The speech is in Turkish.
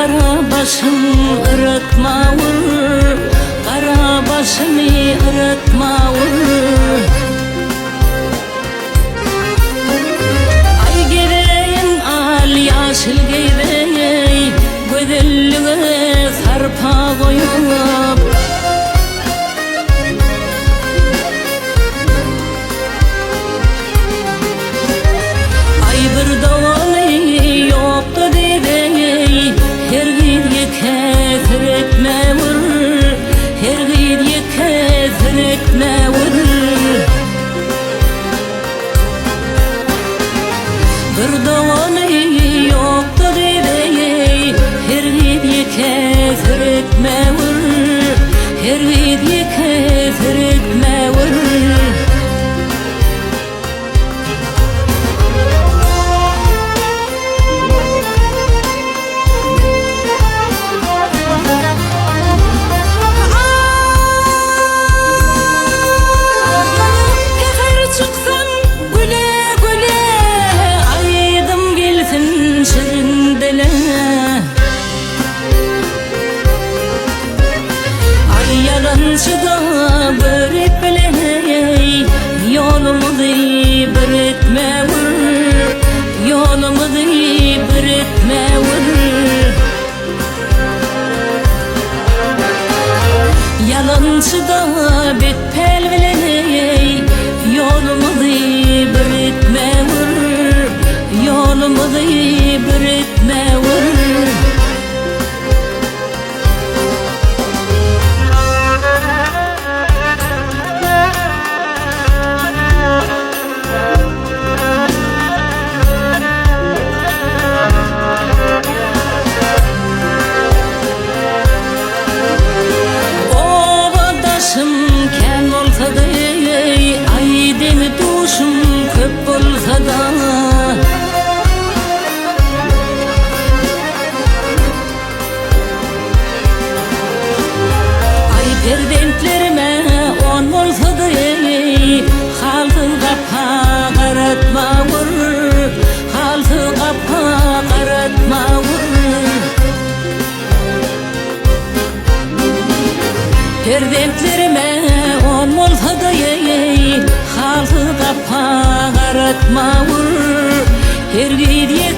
Kara başım ırıtma vur, kara başımı ırıtma vur. Ay gireyin al yaşıl giyreyi, güzelliğe sarpa koyup. Ay bir davalı yoktu dedeyi, her gidye kefir etme vur, her gidye kefir etme vur. Bir davalı yoktu dedeyi, her gidye kefir etme vur, her gidye kefir etme vur. Yalancıda börek biley, yolumuzu bir etme vur, yolumuzu bir etme vur. Yalancıda bitpel biley, yolumuzu bir etme vur, yolumuzu bir etme vur. Ken olsa da ay demi duşum köp olsa da. Ay perdentlerime on olsa da haltı kapa karatma vur, haltı kapa karatma vur. Perdentlerime on olsa da haltı kapa karatma vur, her gidye